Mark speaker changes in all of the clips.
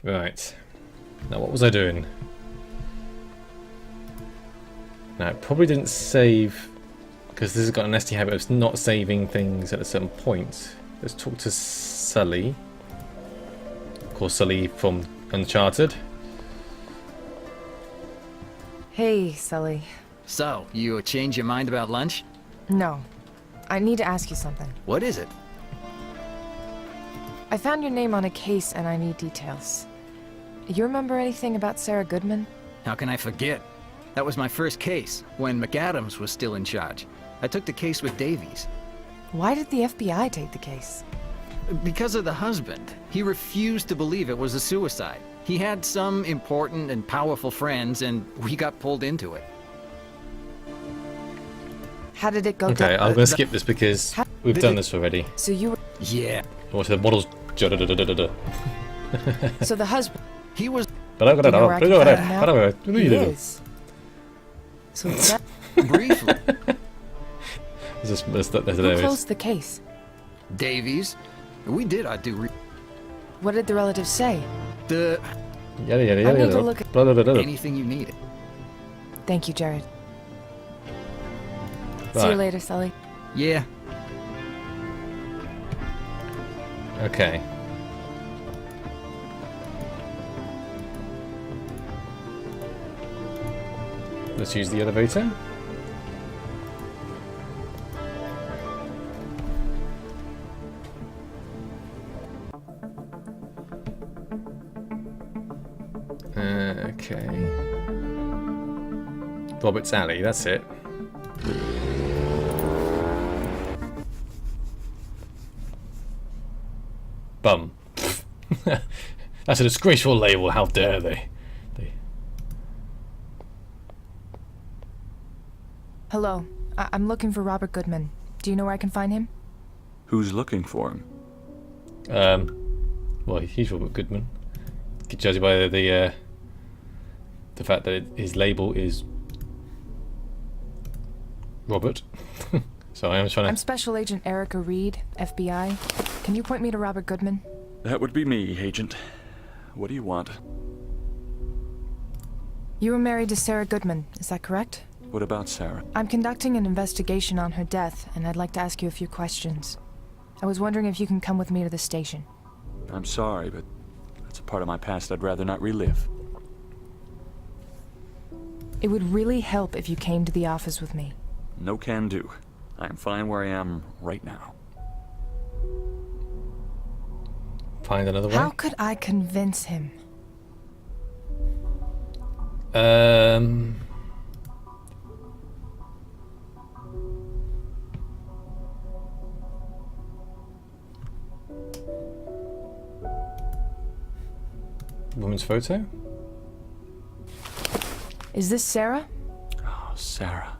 Speaker 1: Right. Now, what was I doing? Now, it probably didn't save, because this has got a nasty habit of not saving things at a certain point. Let's talk to Sully. Of course, Sully from Uncharted.
Speaker 2: Hey, Sully.
Speaker 3: So, you change your mind about lunch?
Speaker 2: No. I need to ask you something.
Speaker 3: What is it?
Speaker 2: I found your name on a case and I need details. You remember anything about Sarah Goodman?
Speaker 3: How can I forget? That was my first case, when McAdams was still in charge. I took the case with Davies.
Speaker 2: Why did the FBI take the case?
Speaker 3: Because of the husband. He refused to believe it was a suicide. He had some important and powerful friends, and we got pulled into it.
Speaker 2: How did it go
Speaker 1: Okay,
Speaker 2: down?
Speaker 1: I'm going to skip this because we've done this already.
Speaker 2: So you were...
Speaker 3: Yeah.
Speaker 1: What's the models?
Speaker 2: So the husband...
Speaker 3: He was...
Speaker 2: He is. So that...
Speaker 3: briefly.
Speaker 2: Who closed the case?
Speaker 3: Davies. We did our
Speaker 2: What did the relatives say?
Speaker 3: The...
Speaker 2: I need to look at...
Speaker 3: anything you needed.
Speaker 2: Thank you, Jared. See you later, Sully.
Speaker 3: Yeah.
Speaker 1: Okay. Let's use the elevator. Okay. Robert's Alley, that's it. Bum. That's a disgraceful label, how dare they?
Speaker 2: Hello. I'm looking for Robert Goodman. Do you know where I can find him?
Speaker 4: Who's looking for him?
Speaker 1: Well, he's Robert Goodman. Judging by the fact that his label is Robert. So I am trying to...
Speaker 2: I'm Special Agent Erica Reed, FBI. Can you point me to Robert Goodman?
Speaker 4: That would be me, Agent. What do you want?
Speaker 2: You were married to Sarah Goodman, is that correct?
Speaker 4: What about Sarah?
Speaker 2: I'm conducting an investigation on her death, and I'd like to ask you a few questions. I was wondering if you can come with me to the station.
Speaker 4: I'm sorry, but that's a part of my past I'd rather not relive.
Speaker 2: It would really help if you came to the office with me.
Speaker 4: No can do. I'm fine where I am right now.
Speaker 1: Find another way?
Speaker 2: How could I convince him?
Speaker 1: Woman's photo?
Speaker 2: Is this Sarah?
Speaker 4: Oh, Sarah.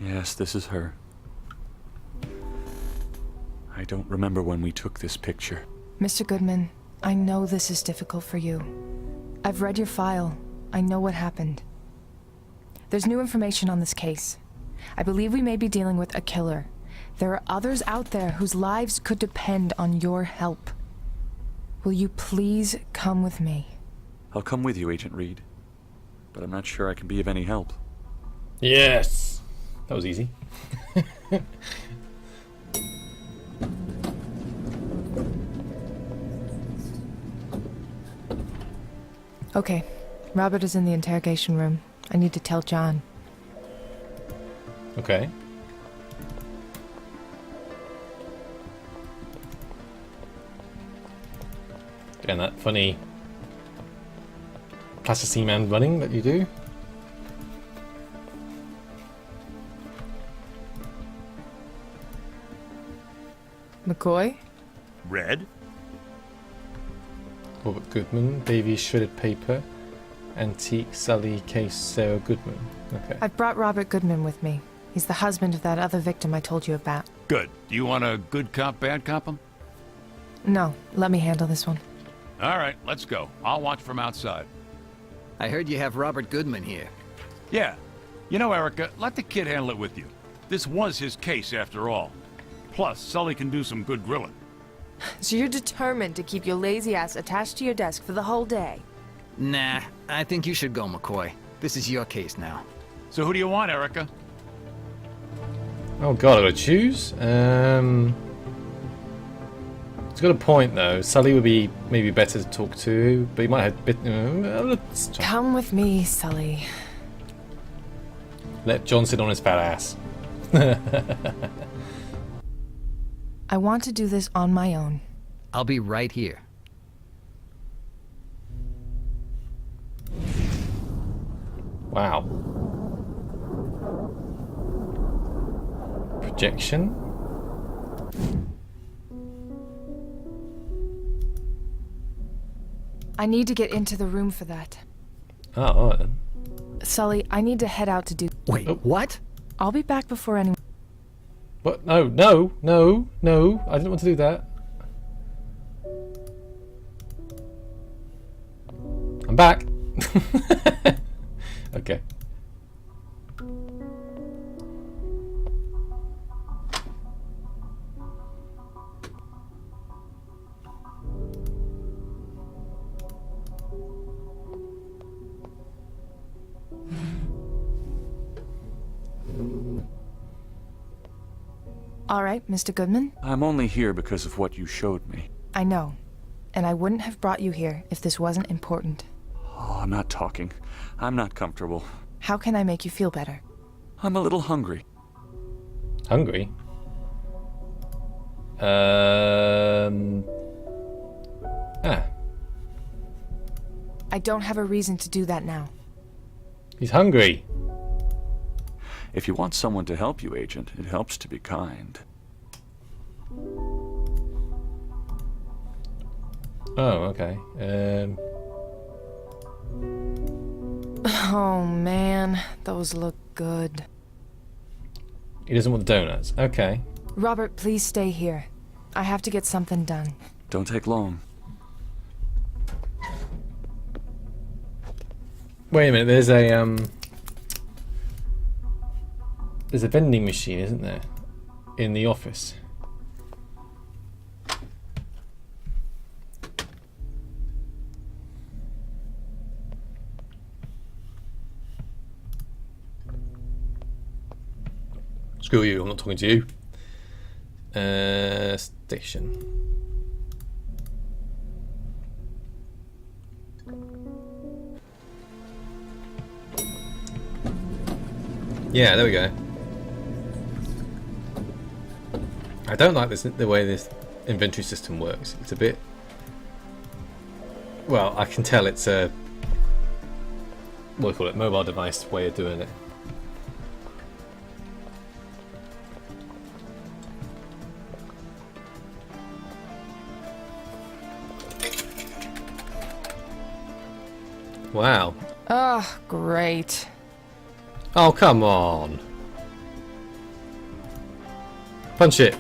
Speaker 4: Yes, this is her. I don't remember when we took this picture.
Speaker 2: Mr. Goodman, I know this is difficult for you. I've read your file. I know what happened. There's new information on this case. I believe we may be dealing with a killer. There are others out there whose lives could depend on your help. Will you please come with me?
Speaker 4: I'll come with you, Agent Reed. But I'm not sure I can be of any help.
Speaker 1: Yes! That was easy.
Speaker 2: Okay. Robert is in the interrogation room. I need to tell John.
Speaker 1: Okay. And that funny plasticine man running that you do.
Speaker 2: McCoy?
Speaker 5: Red?
Speaker 1: Robert Goodman, Davies shredded paper, antique Sully case Sarah Goodman. Okay.
Speaker 2: I've brought Robert Goodman with me. He's the husband of that other victim I told you about.
Speaker 5: Good. Do you want a good cop, bad cop him?
Speaker 2: No, let me handle this one.
Speaker 5: All right, let's go. I'll watch from outside.
Speaker 3: I heard you have Robert Goodman here.
Speaker 5: Yeah. You know, Erica, let the kid handle it with you. This was his case, after all. Plus, Sully can do some good grilling.
Speaker 2: So you're determined to keep your lazy ass attached to your desk for the whole day?
Speaker 3: Nah, I think you should go, McCoy. This is your case now.
Speaker 5: So who do you want, Erica?
Speaker 1: Oh god, I gotta choose? He's got a point though. Sully would be maybe better to talk to, but he might have bit. Let's try.
Speaker 2: Come with me, Sully.
Speaker 1: Let John sit on his fat ass.
Speaker 2: I want to do this on my own.
Speaker 3: I'll be right here.
Speaker 1: Wow. Projection?
Speaker 2: I need to get into the room for that.
Speaker 1: Oh, alright then.
Speaker 2: Sully, I need to head out to do...
Speaker 3: Wait,
Speaker 1: Oh.
Speaker 3: what?
Speaker 2: I'll be back before anyone...
Speaker 1: What? No, no, no, no. I didn't want to do that. I'm back. Okay.
Speaker 2: All right, Mr. Goodman.
Speaker 4: I'm only here because of what you showed me.
Speaker 2: I know. And I wouldn't have brought you here if this wasn't important.
Speaker 4: Oh, I'm not talking. I'm not comfortable.
Speaker 2: How can I make you feel better?
Speaker 4: I'm a little hungry.
Speaker 1: Hungry? Ah,
Speaker 2: I don't have a reason to do that now.
Speaker 1: he's hungry.
Speaker 4: If you want someone to help you, Agent, it helps to be kind.
Speaker 1: Oh, okay.
Speaker 2: Oh man, those look good.
Speaker 1: He doesn't want donuts. Okay.
Speaker 2: Robert, please stay here. I have to get something done.
Speaker 4: Don't take long.
Speaker 1: Wait a minute. There's a vending machine, isn't there, in the office? Screw you, I'm not talking to you. Station. Yeah, there we go. I don't like the way this inventory system works. It's a bit... Well, I can tell it's a... What do you call it? Mobile device way of doing it. Wow.
Speaker 2: Oh, great.
Speaker 1: Oh, come on. Punch it.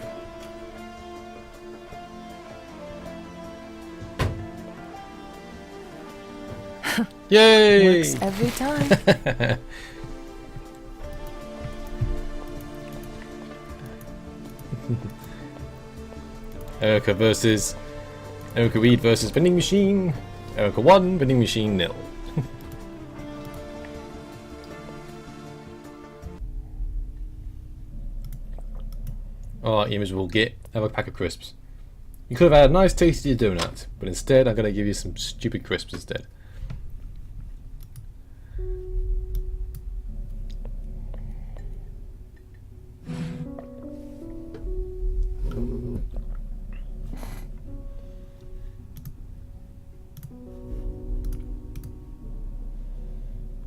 Speaker 1: Yay!
Speaker 2: Works every time.
Speaker 1: Erica Reed versus vending machine. Erica 1, vending machine 0. Alright, you miserable git. Have a pack of crisps. You could have had a nice tasty donut, but instead I'm going to give you some stupid crisps instead.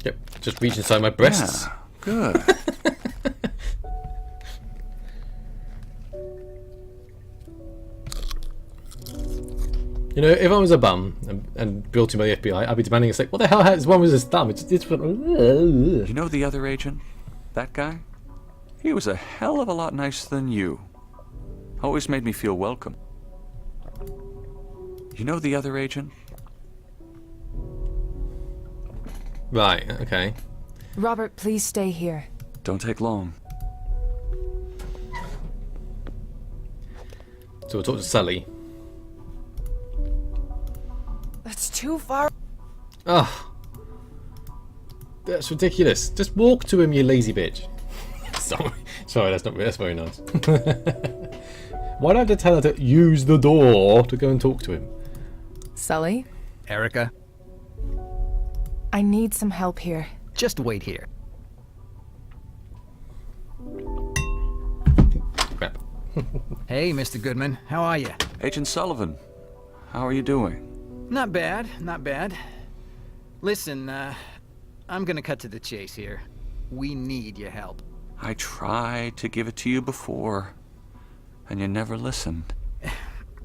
Speaker 1: Yep, just reach inside my breasts.
Speaker 4: Yeah, good.
Speaker 1: You know, if I was a bum and brought in by the FBI, I'd be demanding it's like, what the hell has one with his thumb? It's
Speaker 4: You know the other agent? That guy? He was a hell of a lot nicer than you. Always made me feel welcome. You know the other agent?
Speaker 1: Right, okay.
Speaker 2: Robert, please stay here.
Speaker 4: Don't take long.
Speaker 1: So we'll talk to Sully.
Speaker 2: That's too far.
Speaker 1: Oh, that's ridiculous. Just walk to him, you lazy bitch. Sorry, that's very nice. Why don't I tell her to use the door to go and talk to him?
Speaker 2: Sully,
Speaker 3: Erica,
Speaker 2: I need some help here.
Speaker 3: just wait here.
Speaker 1: Crap.
Speaker 3: Hey, Mr. Goodman, how are you?
Speaker 4: Agent Sullivan, how are you doing?
Speaker 3: Not bad, not bad. Listen, I'm gonna cut to the chase here. We need your help.
Speaker 4: I tried to give it to you before, and you never listened.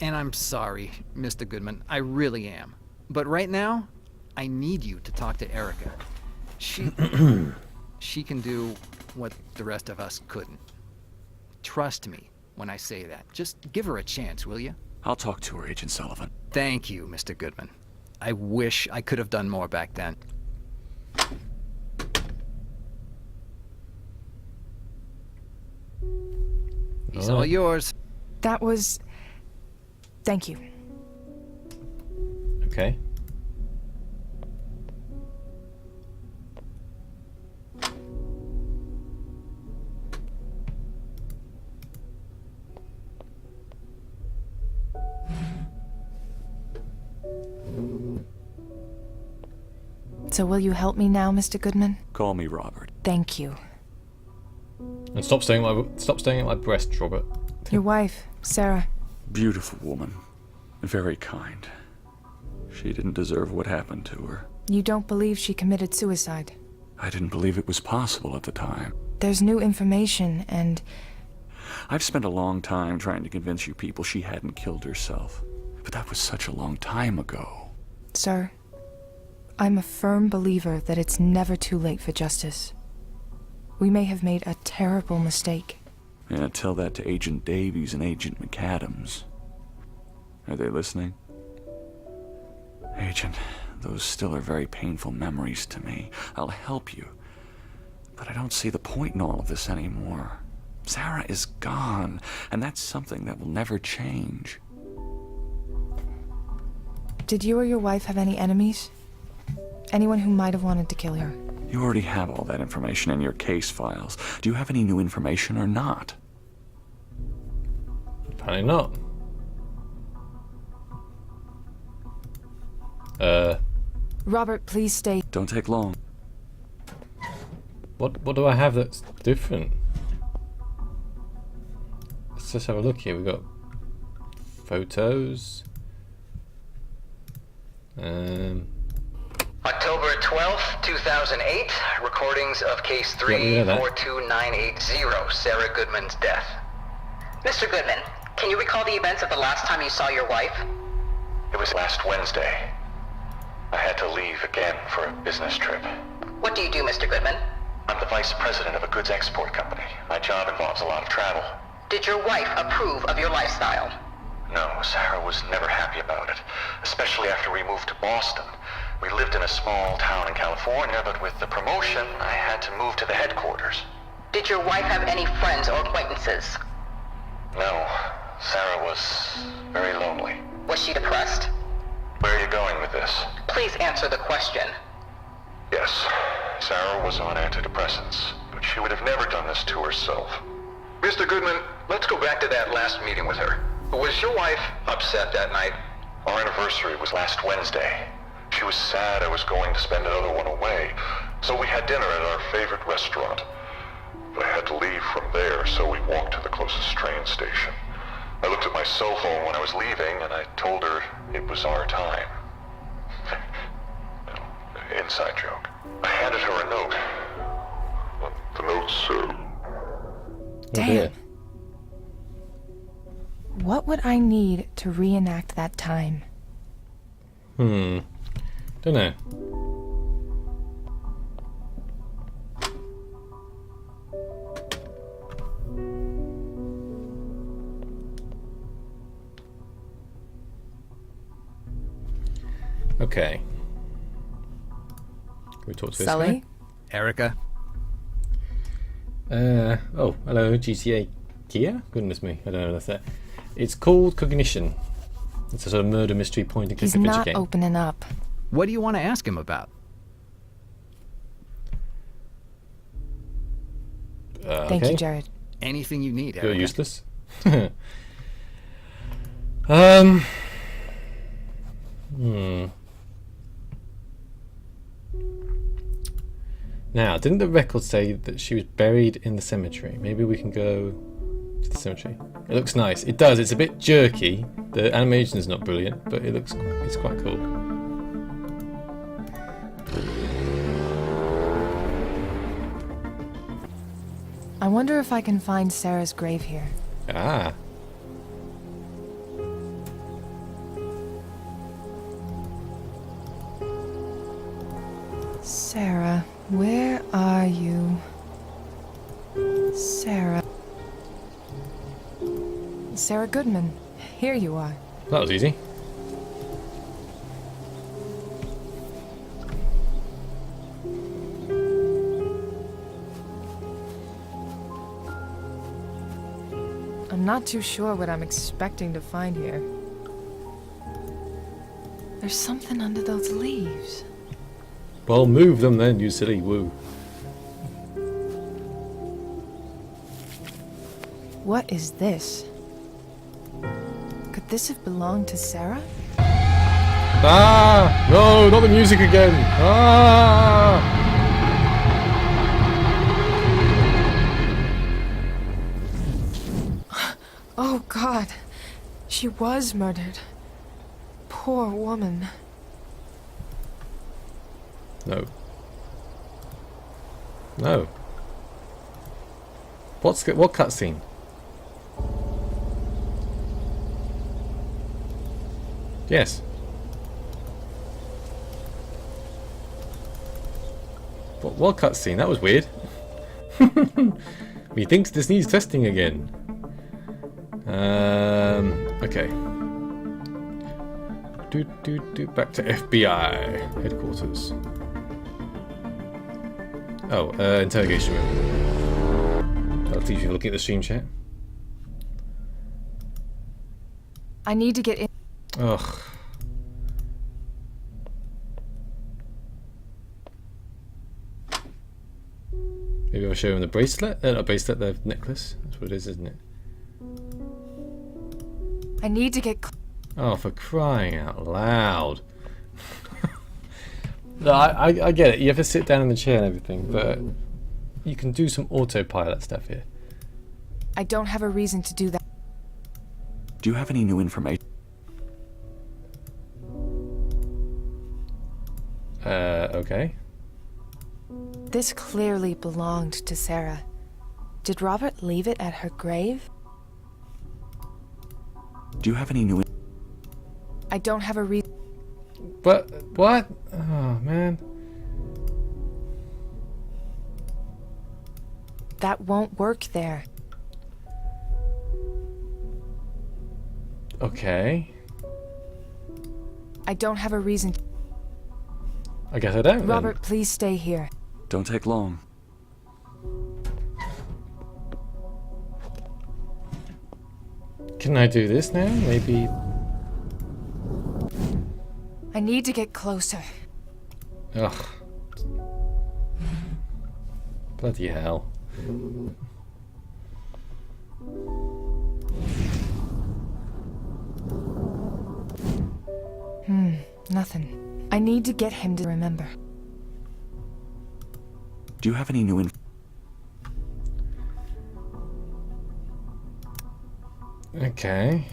Speaker 3: And I'm sorry, Mr. Goodman, I really am. But right now, I need you to talk to Erica. She can do what the rest of us couldn't. Trust me when I say that. Just give her a chance, will you?
Speaker 4: I'll talk to her, Agent Sullivan.
Speaker 3: Thank you, Mr. Goodman. I wish I could have done more back then. He's all yours.
Speaker 2: That was... Thank you.
Speaker 1: Okay.
Speaker 2: So will you help me now, Mr. Goodman?
Speaker 4: Call me Robert.
Speaker 2: Thank you.
Speaker 1: And stop staring at my breast, Robert.
Speaker 2: Your wife, Sarah.
Speaker 4: Beautiful woman. Very kind. She didn't deserve what happened to her.
Speaker 2: You don't believe she committed suicide?
Speaker 4: I didn't believe it was possible at the time.
Speaker 2: There's new information, and
Speaker 4: I've spent a long time trying to convince you people she hadn't killed herself. But that was such a long time ago.
Speaker 2: sir, I'm a firm believer that it's never too late for justice. We may have made a terrible mistake.
Speaker 4: Yeah, tell that to Agent Davies and Agent McAdams. Are they listening? Agent, those still are very painful memories to me. I'll help you. But I don't see the point in all of this anymore. Sarah is gone, and that's something that will never change.
Speaker 2: Did you or your wife have any enemies? Anyone who might have wanted to kill her?
Speaker 4: You already have all that information in your case files. Do you have any new information or not?
Speaker 1: Apparently not.
Speaker 2: Robert, please stay.
Speaker 4: Don't take long.
Speaker 1: What do I have that's different? Let's just have a look here. We've got photos.
Speaker 6: October 12th, 2008, recordings of case 342980, Sarah Goodman's death.
Speaker 7: Mr. Goodman, can you recall the events of the last time you saw your wife?
Speaker 6: It was last Wednesday. I had to leave again for a business trip.
Speaker 7: What do you do, Mr. Goodman?
Speaker 6: I'm the vice president of a goods export company. My job involves a lot of travel.
Speaker 7: Did your wife approve of your lifestyle?
Speaker 6: No, Sarah was never happy about it, especially after we moved to Boston. We lived in a small town in California, but with the promotion, I had to move to the headquarters.
Speaker 7: Did your wife have any friends or acquaintances?
Speaker 6: No, Sarah was very lonely.
Speaker 7: Was she depressed?
Speaker 6: Where are you going with this?
Speaker 7: Please answer the question.
Speaker 6: Yes, Sarah was on antidepressants, but she would have never done this to herself. Mr. Goodman, let's go back to that last meeting with her. Was your wife upset that night? Our anniversary was last Wednesday. She was sad I was going to spend another one away, so we had dinner at our favorite restaurant. But I had to leave from there, so we walked to the closest train station. I looked at my cell phone when I was leaving, and I told her it was our time. Inside joke. I handed her a note. The note said...
Speaker 2: Damn. What would I need to reenact that time?
Speaker 1: Don't know. Okay. Can we talk to this
Speaker 2: Sully?
Speaker 1: guy?
Speaker 3: Erica?
Speaker 1: Oh, hello, GTA Kia? Goodness me, I don't know what that's that. It's called Cognition. It's a sort of murder mystery point and click
Speaker 2: He's
Speaker 1: adventure
Speaker 2: not
Speaker 1: game.
Speaker 2: opening up.
Speaker 3: What do you want to ask him about?
Speaker 2: Thank you, Jared.
Speaker 3: Anything you need,
Speaker 1: You're
Speaker 3: Erica.
Speaker 1: useless. Now, didn't the record say that she was buried in the cemetery? Maybe we can go to the cemetery. It looks nice. It does. It's a bit jerky. The animation is not brilliant, but it's quite cool.
Speaker 2: I wonder if I can find Sarah's grave here.
Speaker 1: Ah.
Speaker 2: Sarah, where are you? Sarah. Sarah Goodman, here you are.
Speaker 1: That was easy.
Speaker 2: I'm not too sure what I'm expecting to find here. There's something under those leaves.
Speaker 1: Well, move them then, you silly woo.
Speaker 2: What is this? Could this have belonged to Sarah?
Speaker 1: Ah! No, not the music again! Ah!
Speaker 2: Oh God, she was murdered. Poor woman.
Speaker 1: No. No. What cutscene? Yes. What cutscene? That was weird. Methinks this needs testing again. Okay. Back to FBI headquarters. Oh, interrogation room. That'll teach you looking at the stream chat.
Speaker 2: I need to get in.
Speaker 1: Ugh. Maybe I'll show him the bracelet? Not bracelet, the necklace. That's what it is, isn't it?
Speaker 2: I need to get.
Speaker 1: Oh, for crying out loud. No, I get it. You have to sit down in the chair and everything, but you can do some autopilot stuff here.
Speaker 2: I don't have a reason to do that.
Speaker 4: Do you have any new information?
Speaker 1: Okay.
Speaker 2: This clearly belonged to Sarah. Did Robert leave it at her grave?
Speaker 4: Do you have any new?
Speaker 2: I don't have a reason.
Speaker 1: But what? Oh man.
Speaker 2: That won't work there.
Speaker 1: Okay.
Speaker 2: I don't have a reason.
Speaker 1: I guess I don't. then.
Speaker 2: Robert, please stay here.
Speaker 4: Don't take long.
Speaker 1: Can I do this now? Maybe.
Speaker 2: I need to get closer.
Speaker 1: Ugh. Bloody hell.
Speaker 2: Nothing. I need to get him to remember.
Speaker 4: Do you have any new
Speaker 1: Okay.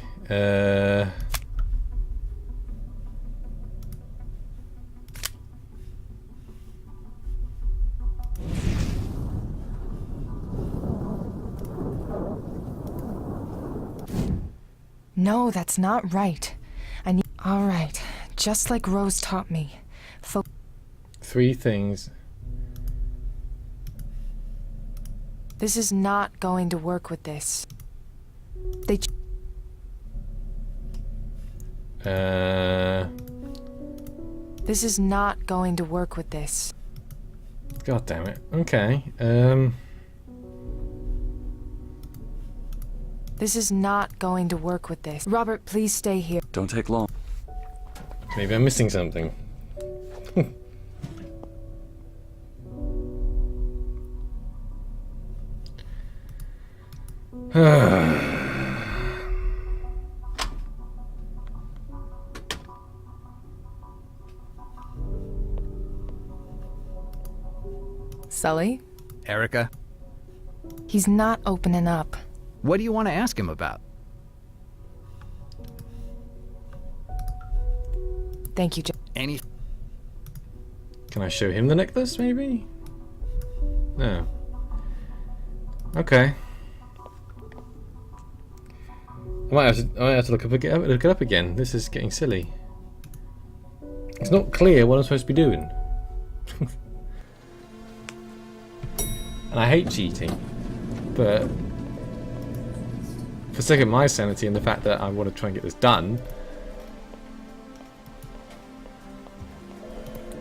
Speaker 2: No, that's not right. I need. All right, just like Rose taught me.
Speaker 1: 3 things.
Speaker 2: This is not going to work with this. They. This is not going to work with this.
Speaker 1: God damn it. Okay.
Speaker 2: This is not going to work with this. Robert, please stay here.
Speaker 4: Don't take long.
Speaker 1: Maybe I'm missing something.
Speaker 2: Sully?
Speaker 3: Erica,
Speaker 2: He's not opening up.
Speaker 3: what do you want to ask him about?
Speaker 2: Thank you,
Speaker 3: Any...
Speaker 1: Can I show him the necklace, maybe? No. Okay. I might have to look it up again. This is getting silly. It's not clear what I'm supposed to be doing. And I hate cheating, but for the sake of my sanity and the fact that I want to try and get this done,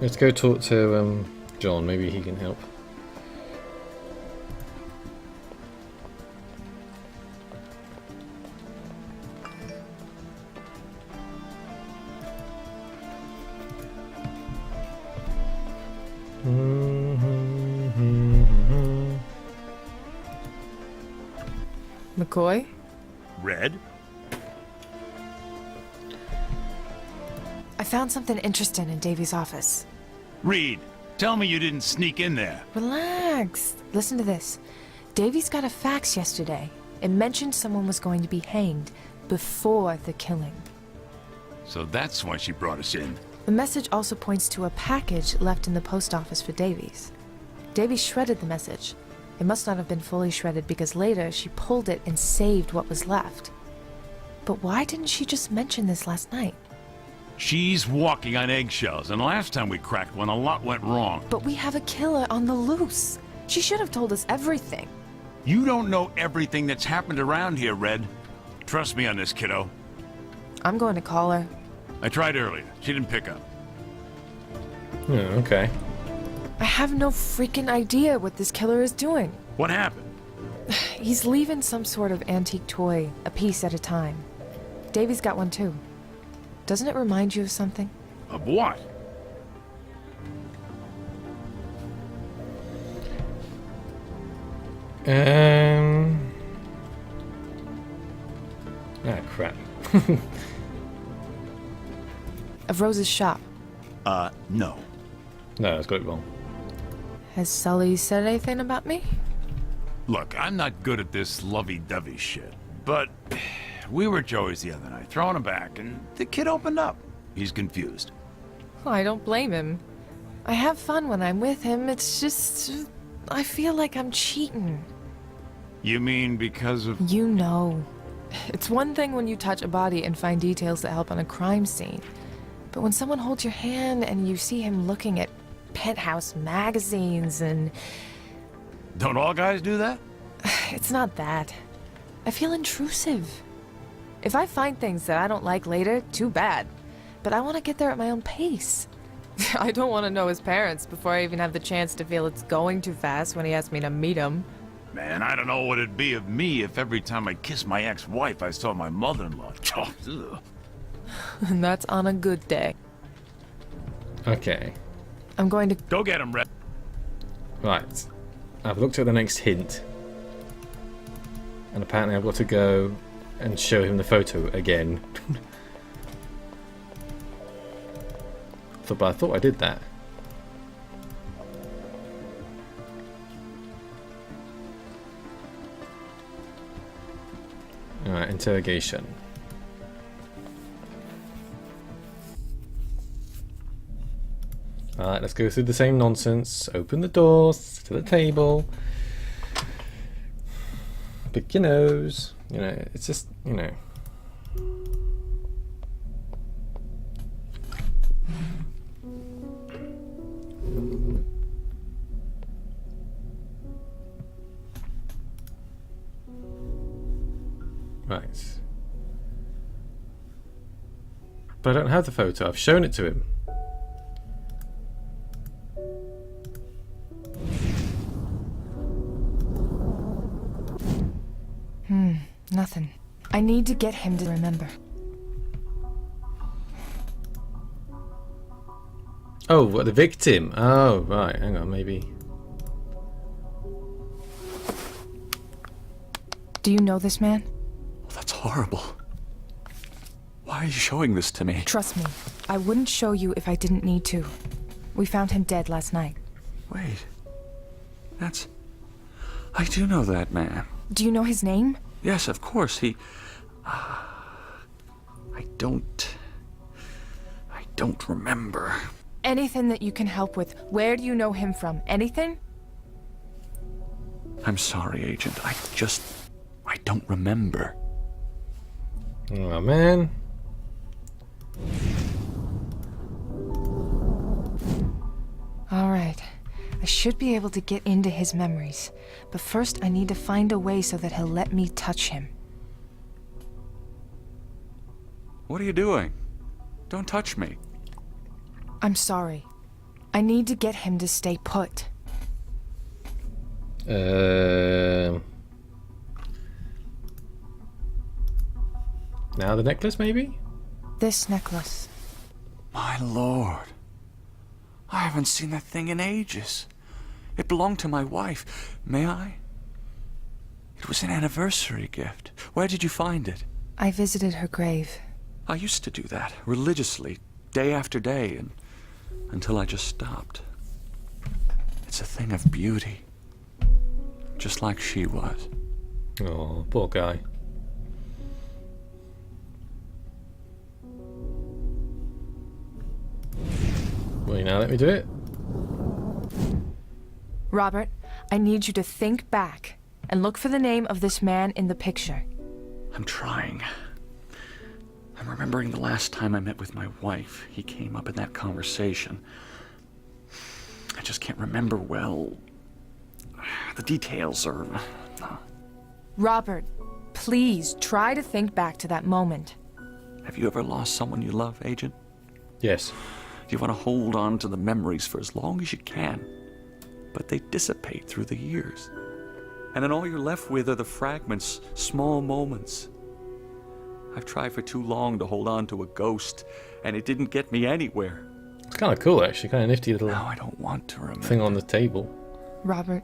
Speaker 1: let's go talk to John. Maybe he can help.
Speaker 2: McCoy?
Speaker 5: Red?
Speaker 2: I found something interesting in Davy's office.
Speaker 5: Reed, tell me you didn't sneak in there.
Speaker 2: Relax. Listen to this. Davy's got a fax yesterday. It mentioned someone was going to be hanged before the killing.
Speaker 5: So that's why she brought us in.
Speaker 2: The message also points to a package left in the post office for Davies. Davy shredded the message. It must not have been fully shredded because later she pulled it and saved what was left. But why didn't she just mention this last night?
Speaker 5: She's walking on eggshells, and last time we cracked one, a lot went wrong.
Speaker 2: But we have a killer on the loose. She should have told us everything.
Speaker 5: You don't know everything that's happened around here, Red. Trust me on this, kiddo.
Speaker 2: I'm going to call her.
Speaker 5: I tried earlier. She didn't pick up.
Speaker 1: Oh, okay.
Speaker 2: I have no freaking idea what this killer is doing.
Speaker 5: What happened?
Speaker 2: He's leaving some sort of antique toy, a piece at a time. Davy's got one too. Doesn't it remind you of something?
Speaker 5: Of what?
Speaker 1: Ah, crap.
Speaker 2: Of Rose's shop.
Speaker 5: No.
Speaker 1: No, I got it wrong.
Speaker 2: Has Sully said anything about me?
Speaker 5: Look, I'm not good at this lovey-dovey shit, but we were at Joey's the other night, throwing him back, and the kid opened up. He's confused.
Speaker 2: I don't blame him. I have fun when I'm with him. It's just... I feel like I'm cheating.
Speaker 5: You mean because of...
Speaker 2: You know. It's one thing when you touch a body and find details that help on a crime scene. But when someone holds your hand and you see him looking at penthouse magazines and...
Speaker 5: Don't all guys do that?
Speaker 2: It's not that. I feel intrusive. If I find things that I don't like later, too bad. But I want to get there at my own pace. I don't want to know his parents before I even have the chance to feel it's going too fast when he asks me to meet him.
Speaker 5: Man, I don't know what it'd be of me if every time I kissed my ex-wife I saw my mother-in-law.
Speaker 2: And that's on a good day.
Speaker 1: Okay.
Speaker 2: I'm going to...
Speaker 5: Go get him, Red.
Speaker 1: Right. I've looked at the next hint. And apparently I've got to go and show him the photo again. But I thought I did that. Alright, interrogation. Alright, let's go through the same nonsense. Open the doors to the table. Pick your nose. You know, it's just, you know. Right. But I don't have the photo. I've shown it to him.
Speaker 2: Nothing. I need to get him to remember.
Speaker 1: Oh, what, the victim? Oh, right. Hang on, maybe.
Speaker 2: Do you know this man?
Speaker 4: Oh, that's horrible. Why are you showing this to me?
Speaker 2: Trust me, I wouldn't show you if I didn't need to. We found him dead last night.
Speaker 4: Wait. I do know that man.
Speaker 2: Do you know his name?
Speaker 4: Yes, of course. I don't remember.
Speaker 2: Anything that you can help with. Where do you know him from? Anything?
Speaker 4: I'm sorry, Agent. I don't remember.
Speaker 1: Oh, man.
Speaker 2: All right. I should be able to get into his memories. But first, I need to find a way so that he'll let me touch him.
Speaker 4: What are you doing? Don't touch me.
Speaker 2: I'm sorry. I need to get him to stay put.
Speaker 1: Now the necklace, maybe?
Speaker 2: This necklace.
Speaker 4: My lord. I haven't seen that thing in ages. It belonged to my wife. May I? It was an anniversary gift. Where did you find it?
Speaker 2: I visited her grave.
Speaker 4: I used to do that, religiously, day after day, until I just stopped. It's a thing of beauty. Just like she was.
Speaker 1: Oh, poor guy. Well, now let me do it.
Speaker 2: Robert, I need you to think back and look for the name of this man in the picture.
Speaker 4: I'm trying. I'm remembering the last time I met with my wife. He came up in that conversation. I just can't remember well. The details are...
Speaker 2: Robert, please try to think back to that moment.
Speaker 4: Have you ever lost someone you love, Agent?
Speaker 1: Yes.
Speaker 4: You want to hold on to the memories for as long as you can, but they dissipate through the years. And then all you're left with are the fragments, small moments. I've tried for too long to hold on to a ghost, and it didn't get me anywhere.
Speaker 1: It's kind of cool, actually. Kind of nifty little
Speaker 4: Now I don't want to remember.
Speaker 1: thing on the table.
Speaker 2: Robert,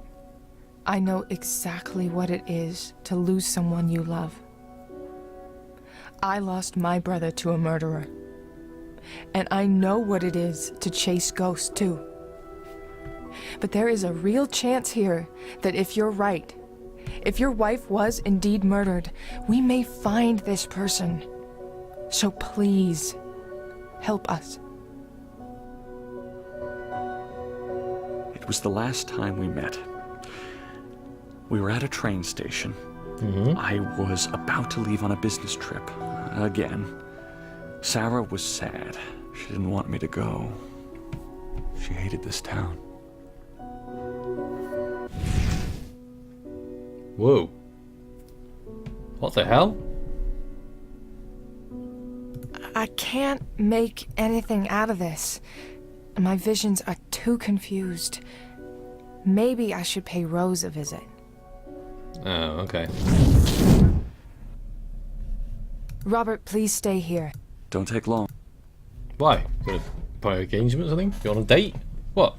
Speaker 2: I know exactly what it is to lose someone you love. I lost my brother to a murderer. And I know what it is to chase ghosts, too. But there is a real chance here that if you're right, if your wife was indeed murdered, we may find this person. So please, help us.
Speaker 4: It was the last time we met. We were at a train station. I was about to leave on a business trip. Again. Sarah was sad. She didn't want me to go. She hated this town.
Speaker 1: Whoa. What the hell?
Speaker 2: I can't make anything out of this. My visions are too confused. Maybe I should pay Rose a visit.
Speaker 1: Oh, okay.
Speaker 2: Robert, please stay here.
Speaker 4: Don't take long.
Speaker 1: Why? Got a prior engagement or something? You on a date? What?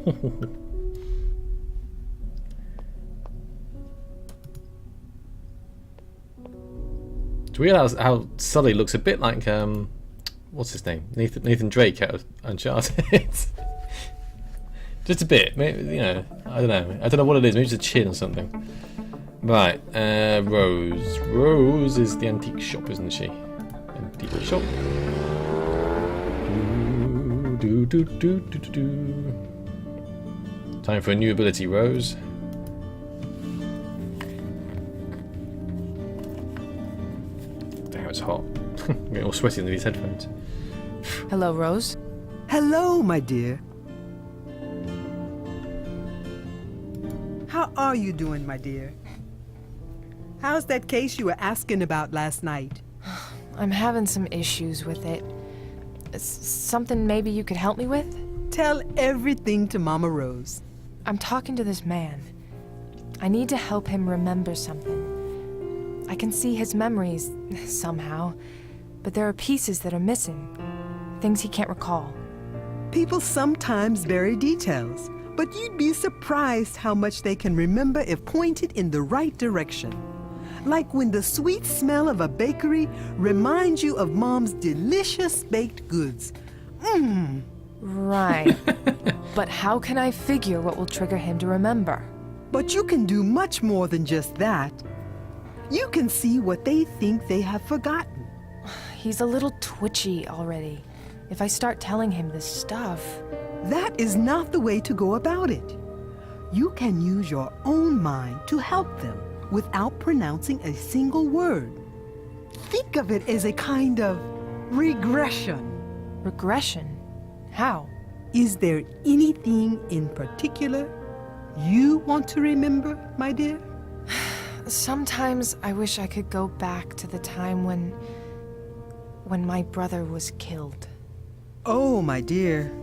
Speaker 1: Do you realise how Sully looks a bit like what's his name? Nathan Drake out of Uncharted. Just a bit, maybe, you know. I don't know. I don't know what it is. Maybe it's a chin or something. Right, Rose. Rose is the antique shop, isn't she? Antique shop. Do. Time for a new ability, Rose. Damn, it's hot. I'm getting all sweaty under these headphones.
Speaker 2: Hello, Rose.
Speaker 8: Hello, my dear. How are you doing, my dear? How's that case you were asking about last night?
Speaker 2: I'm having some issues with it. Something maybe you could help me with?
Speaker 8: Tell everything to Mama Rose.
Speaker 2: I'm talking to this man. I need to help him remember something. I can see his memories, somehow, but there are pieces that are missing. Things he can't recall.
Speaker 8: People sometimes bury details, but you'd be surprised how much they can remember if pointed in the right direction. Like when the sweet smell of a bakery reminds you of Mom's delicious baked goods. Mmm.
Speaker 2: Right. But how can I figure what will trigger him to remember?
Speaker 8: But you can do much more than just that. You can see what they think they have forgotten.
Speaker 2: He's a little twitchy already. If I start telling him this stuff...
Speaker 8: That is not the way to go about it. You can use your own mind to help them without pronouncing a single word. Think of it as a kind of regression.
Speaker 2: Regression? How?
Speaker 8: Is there anything in particular you want to remember, my dear?
Speaker 2: Sometimes I wish I could go back to the time when my brother was killed.
Speaker 8: Oh, my dear.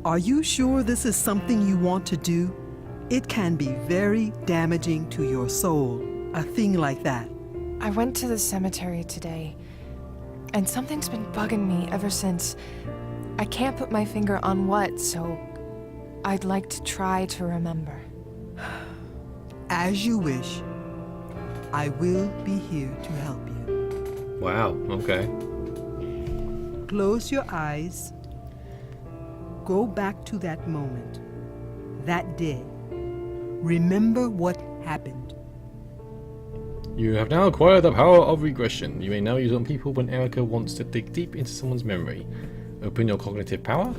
Speaker 8: Are you sure this is something you want to do? It can be very damaging to your soul, a thing like that.
Speaker 2: I went to the cemetery today, and something's been bugging me ever since. I can't put my finger on what, so I'd like to try to remember.
Speaker 8: As you wish. I will be here to help you.
Speaker 1: Wow, okay.
Speaker 8: Close your eyes. Go back to that moment, that day. Remember what happened.
Speaker 1: You have now acquired the power of regression. You may now use it on people when Erica wants to dig deep into someone's memory. Open your cognition power.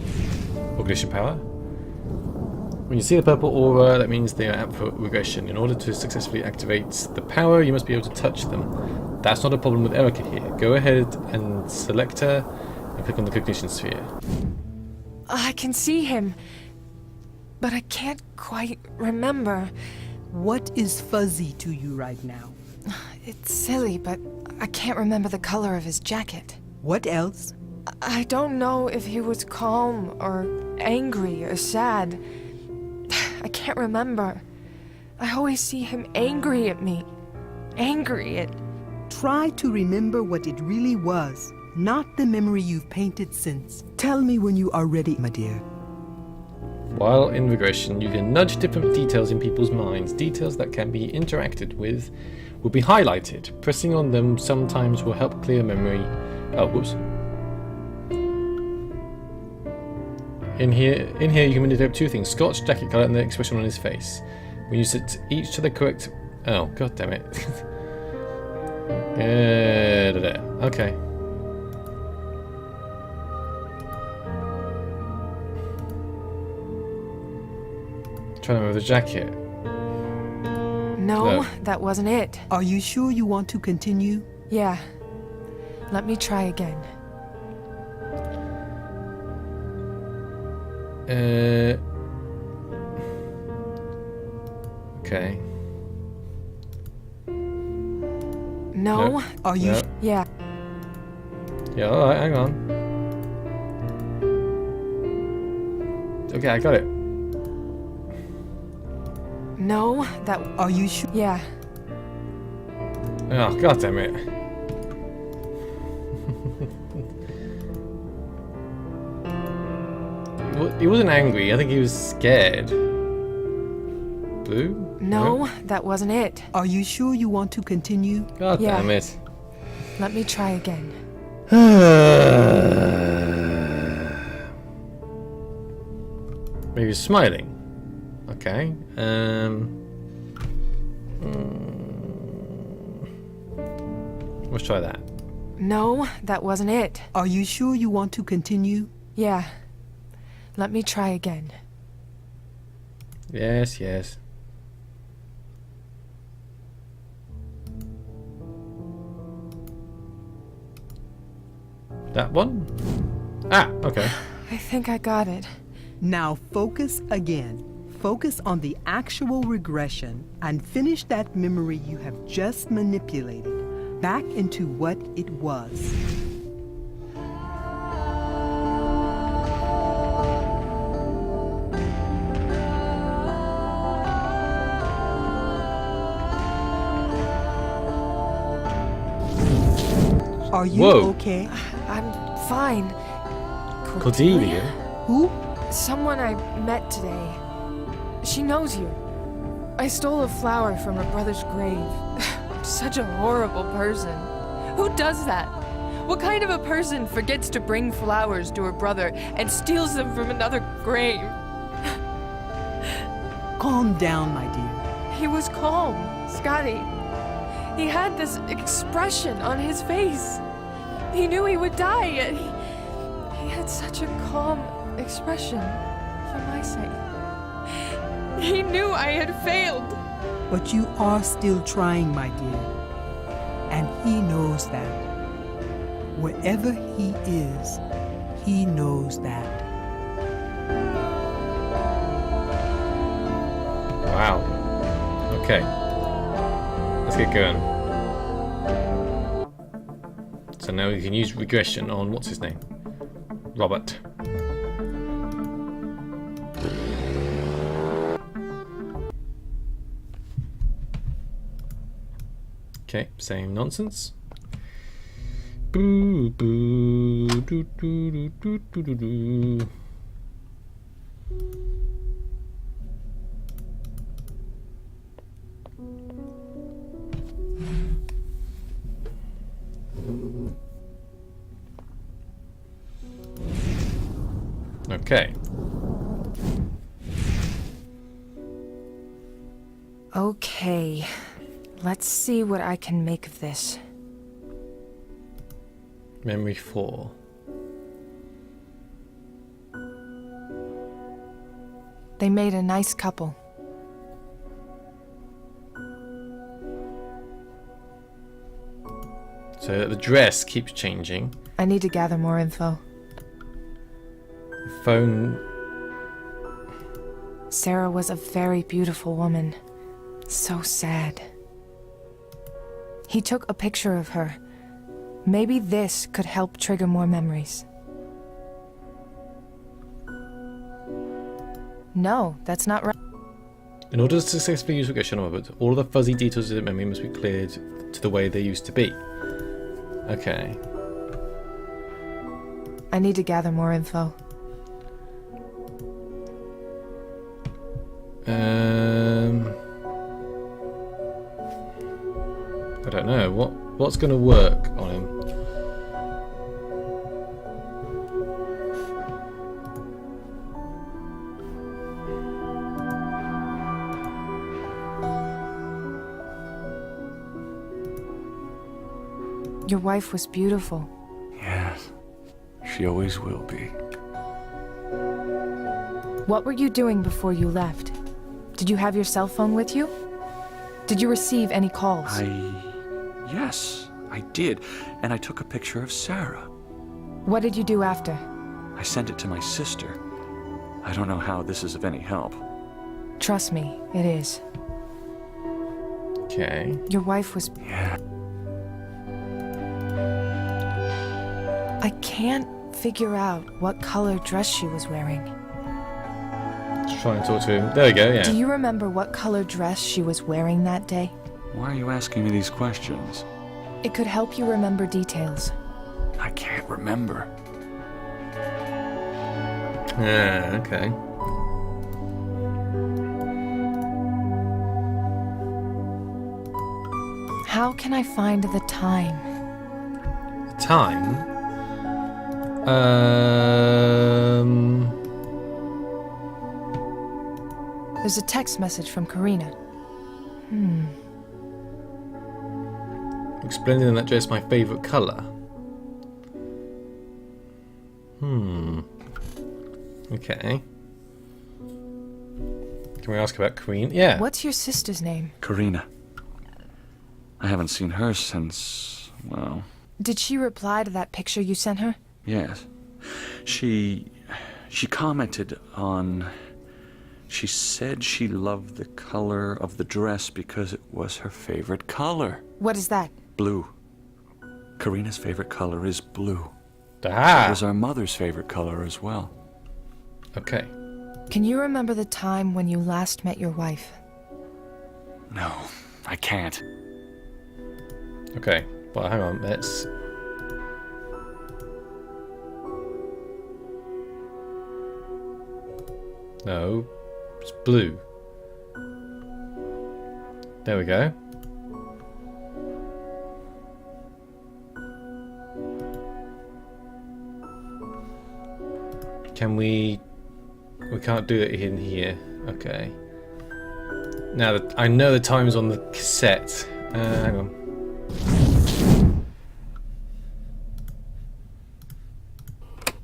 Speaker 1: When you see the purple aura, that means they are out for regression. In order to successfully activate the power, you must be able to touch them. That's not a problem with Erica here. Go ahead and select her and click on the cognition sphere.
Speaker 2: I can see him, but I can't quite remember.
Speaker 8: What is fuzzy to you right now?
Speaker 2: It's silly, but I can't remember the color of his jacket.
Speaker 8: What else?
Speaker 2: I don't know if he was calm or angry or sad. I can't remember. I always see him angry at me. Angry at...
Speaker 8: Try to remember what it really was, not the memory you've painted since. Tell me when you are ready, my dear.
Speaker 1: While in regression, you can nudge different details in people's minds. Details that can be interacted with will be highlighted. Pressing on them sometimes will help clear memory. Oh, whoops. In here you can manipulate two things: Scott's jacket colour and the expression on his face. When you set each to the correct... Oh, god damn it. Okay. Trying to remember the jacket.
Speaker 2: No, that wasn't it.
Speaker 8: Are you sure you want to continue?
Speaker 2: Yeah. Let me try again.
Speaker 1: Okay.
Speaker 2: No.
Speaker 1: Nope.
Speaker 8: Are you...
Speaker 1: Nope.
Speaker 2: Yeah.
Speaker 1: Yeah, alright, hang on. Okay, I got it.
Speaker 2: No, that...
Speaker 8: Are you sure?
Speaker 2: Yeah.
Speaker 1: Oh, god damn it. He wasn't angry, I think he was scared. Blue?
Speaker 2: No, that wasn't it.
Speaker 8: Are you sure you want to continue?
Speaker 1: God
Speaker 2: Yeah.
Speaker 1: damn it.
Speaker 2: Let me try again.
Speaker 1: Maybe he's smiling. Okay. Let's try that.
Speaker 2: No, that wasn't it.
Speaker 8: Are you sure you want to continue?
Speaker 2: Yeah. Let me try again.
Speaker 1: Yes, yes. That one? Ah, okay.
Speaker 2: I think I got it.
Speaker 8: Now focus again. Focus on the actual regression and finish that memory you have just manipulated back into what it was. Are you
Speaker 1: Whoa.
Speaker 8: okay?
Speaker 2: I'm fine.
Speaker 1: Cordelia?
Speaker 8: Who?
Speaker 2: Someone I met today. She knows you. I stole a flower from her brother's grave. I'm such a horrible person. Who does that? What kind of a person forgets to bring flowers to her brother and steals them from another grave?
Speaker 8: Calm down, my dear.
Speaker 2: He was calm, Scotty. He had this expression on his face. He knew he would die, yet he had such a calm expression for my sake. He knew I had failed.
Speaker 8: But you are still trying, my dear. And he knows that. Wherever he is, he knows that.
Speaker 1: Wow. Okay. Let's get going. So now we can use regression on what's his name? Robert. Okay, same nonsense. Boo boo doo doo doo doo doo doo. Okay.
Speaker 2: Okay. Let's see what I can make of this.
Speaker 1: Memory 4.
Speaker 2: They made a nice couple.
Speaker 1: So the dress keeps changing.
Speaker 2: I need to gather more info.
Speaker 1: The phone.
Speaker 2: Sarah was a very beautiful woman. So sad. He took a picture of her. Maybe this could help trigger more memories. No, that's not right.
Speaker 1: In order to successfully use regression, Robert, all of the fuzzy details of the memory must be cleared to the way they used to be. Okay.
Speaker 2: I need to gather more info.
Speaker 1: I don't know. What's going to work on him?
Speaker 2: Your wife was beautiful.
Speaker 4: Yes, she always will be.
Speaker 2: What were you doing before you left? Did you have your cell phone with you? Did you receive any calls?
Speaker 4: Yes, I did. And I took a picture of Sarah.
Speaker 2: What did you do after?
Speaker 4: I sent it to my sister. I don't know how this is of any help.
Speaker 2: Trust me, it is.
Speaker 1: Okay.
Speaker 2: Your wife was...
Speaker 4: Yeah.
Speaker 2: I can't figure out what color dress she was wearing.
Speaker 1: Let's try and talk to him. There we go, yeah.
Speaker 2: Do you remember what color dress she was wearing that day?
Speaker 4: Why are you asking me these questions?
Speaker 2: It could help you remember details.
Speaker 4: I can't remember.
Speaker 1: Yeah, okay.
Speaker 2: How can I find the time?
Speaker 1: Time?
Speaker 2: There's a text message from Karina.
Speaker 1: Explaining that dress my favourite colour. Okay. Can we ask about Karina? Yeah.
Speaker 2: What's your sister's name?
Speaker 4: Karina. I haven't seen her since, well,
Speaker 2: Did she reply to that picture you sent her?
Speaker 4: yes. She commented on... She said she loved the color of the dress because it was her favorite color.
Speaker 2: What is that?
Speaker 4: Blue. Karina's favorite color is blue. It
Speaker 1: Ah.
Speaker 4: was our mother's favorite color as well.
Speaker 1: Okay.
Speaker 2: Can you remember the time when you last met your wife?
Speaker 4: No, I can't.
Speaker 1: Okay. Well, hang on. Let's No, it's blue. There we go. Can we... We can't do it in here. Okay. Now that I know the time's on the cassette. Hang on.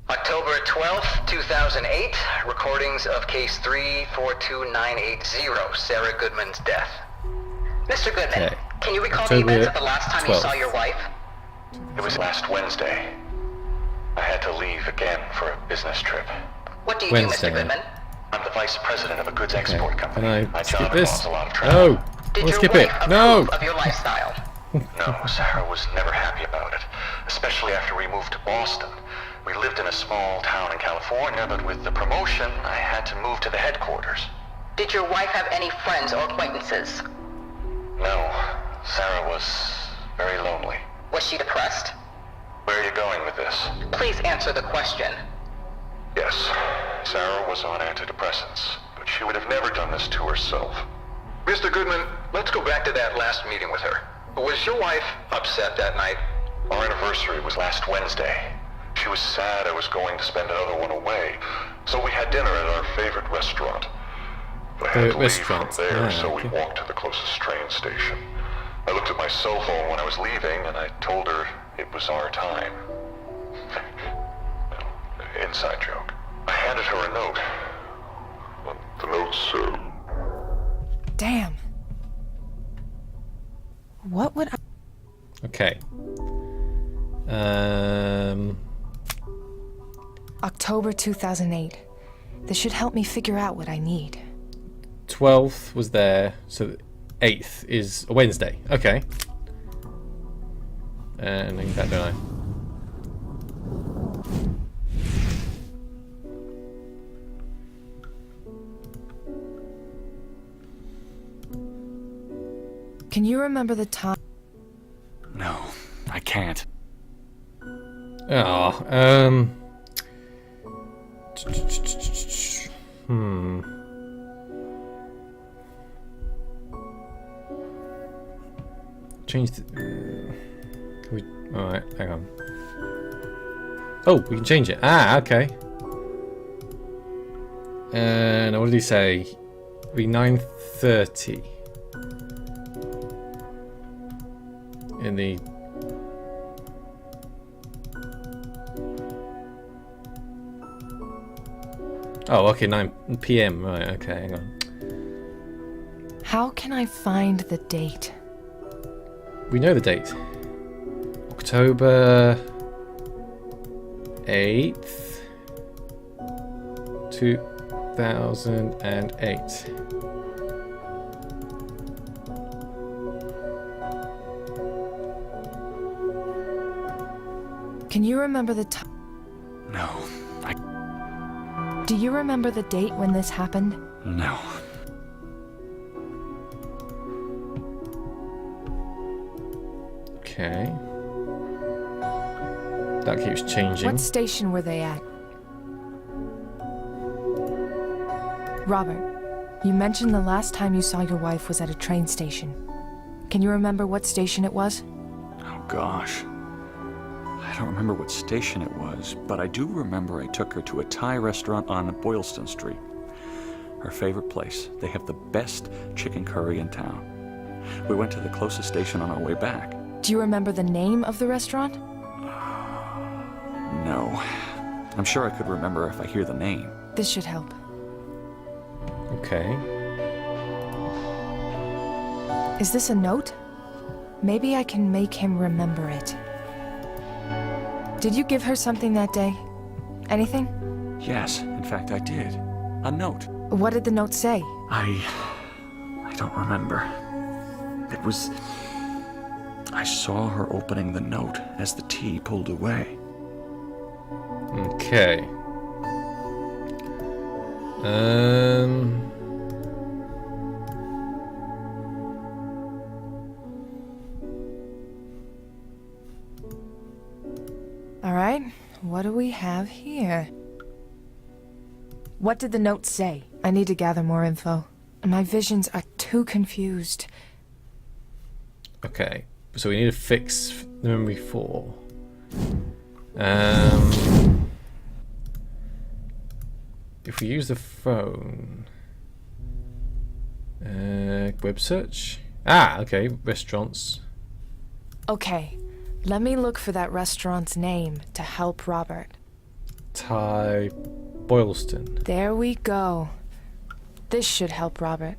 Speaker 7: October 12th, 2008. Recordings of case 342980, Sarah Goodman's death. Mr. Goodman,
Speaker 1: Okay.
Speaker 7: can you recall
Speaker 1: October
Speaker 7: the events of the last time you
Speaker 1: 12th.
Speaker 7: saw your wife?
Speaker 6: It was last Wednesday. I had to leave again for a business trip.
Speaker 7: What do you
Speaker 1: Wednesday.
Speaker 7: do, Mr. Goodman?
Speaker 6: I'm the vice president of a goods
Speaker 1: Okay.
Speaker 6: export
Speaker 1: Can
Speaker 6: company.
Speaker 1: I
Speaker 6: My
Speaker 1: skip
Speaker 6: job
Speaker 1: this?
Speaker 6: involves a lot of travel.
Speaker 1: No!
Speaker 7: Did
Speaker 1: We'll
Speaker 7: your
Speaker 1: skip
Speaker 7: wife
Speaker 1: it. No!
Speaker 7: approve of your lifestyle?
Speaker 6: No, Sarah was never happy about it, especially after we moved to Boston. We lived in a small town in California, but with the promotion, I had to move to the headquarters.
Speaker 7: Did your wife have any friends or acquaintances?
Speaker 6: No, Sarah was very lonely.
Speaker 7: Was she depressed?
Speaker 6: Where are you going with this?
Speaker 7: Please answer the question.
Speaker 6: Yes, Sarah was on antidepressants, but she would have never done this to herself. Mr. Goodman, let's go back to that last meeting with her. Was your wife upset that night? Our anniversary was last Wednesday. She was sad I was going to spend another one away, so we had dinner at our favorite restaurant. But I had to leave from
Speaker 1: Restaurant.
Speaker 6: there,
Speaker 1: Ah,
Speaker 6: so
Speaker 1: okay.
Speaker 6: we walked to the closest train station. I looked at my cell phone when I was leaving, and I told her it was our time. Inside joke. I handed her a note. The note said...
Speaker 2: Damn. What would I...
Speaker 1: Okay.
Speaker 2: October 2008. This should help me figure out what I need.
Speaker 1: 12th was there, so 8th is a Wednesday. Okay. And link that, don't I?
Speaker 2: Can you remember the time?
Speaker 4: No, I can't.
Speaker 1: Oh, Change the... can we... Alright, hang on. Oh, we can change it. Ah, okay. And what did he say? It'll be 9:30. In the... Oh, okay, 9 p.m. Right, okay, hang on.
Speaker 2: How can I find the date?
Speaker 1: We know the date. October 8th, 2008.
Speaker 2: Can you remember the time?
Speaker 4: No,
Speaker 2: Do you remember the date when this happened?
Speaker 4: no.
Speaker 1: Okay. That keeps changing.
Speaker 2: What station were they at? Robert, you mentioned the last time you saw your wife was at a train station. Can you remember what station it was?
Speaker 4: Oh, gosh. I don't remember what station it was, but I do remember I took her to a Thai restaurant on Boylston Street. Her favorite place. They have the best chicken curry in town. We went to the closest station on our way back.
Speaker 2: Do you remember the name of the restaurant?
Speaker 4: No. I'm sure I could remember if I hear the name.
Speaker 2: This should help.
Speaker 1: Okay.
Speaker 2: Is this a note? Maybe I can make him remember it. Did you give her something that day? Anything?
Speaker 4: Yes, in fact I did. A note.
Speaker 2: What did the note say?
Speaker 4: I don't remember. It was... I saw her opening the note as the tea pulled away.
Speaker 1: Okay.
Speaker 2: All right, what do we have here? What did the note say? I need to gather more info. My visions are too confused.
Speaker 1: Okay, so we need to fix the memory 4. If we use the phone, web search. Ah, okay, restaurants.
Speaker 2: Okay, let me look for that restaurant's name to help Robert.
Speaker 1: Ty Boylston.
Speaker 2: There we go. This should help Robert.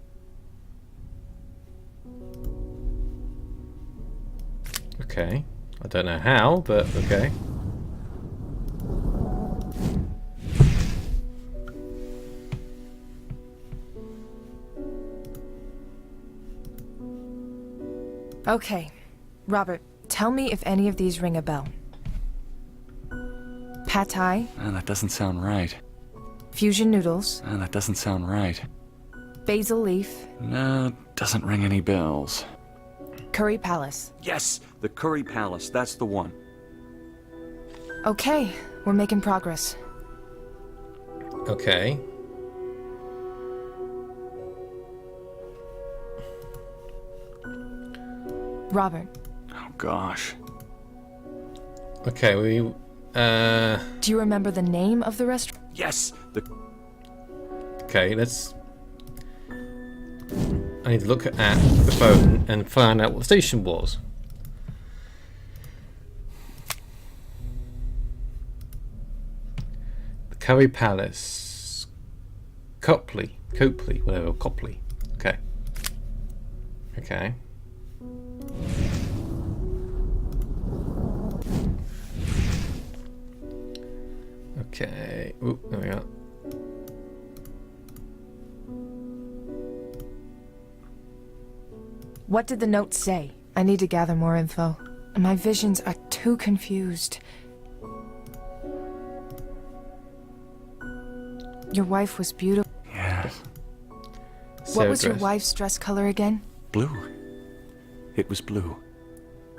Speaker 1: Okay, I don't know how, but okay.
Speaker 2: Okay, Robert, tell me if any of these ring a bell. Pad Thai,
Speaker 4: That doesn't sound right.
Speaker 2: fusion noodles,
Speaker 4: That doesn't sound right.
Speaker 2: basil leaf,
Speaker 4: No, doesn't ring any bells.
Speaker 2: curry palace.
Speaker 4: Yes, the Curry Palace, that's the one.
Speaker 2: Okay, we're making progress.
Speaker 1: Okay.
Speaker 2: Robert,
Speaker 4: Oh gosh.
Speaker 1: Okay, we
Speaker 2: do you remember the name of the restaurant?
Speaker 4: Yes, the
Speaker 1: okay, let's I need to look at the phone and find out what the station was. The Curry Palace. Copley, whatever, Copley. Okay. Okay. Okay. Ooh, there we are.
Speaker 2: What did the note say? I need to gather more info. My visions are too confused. Your wife was beautiful.
Speaker 4: Yes.
Speaker 2: What was your
Speaker 1: dress.
Speaker 2: wife's dress color again?
Speaker 4: Blue. It was blue.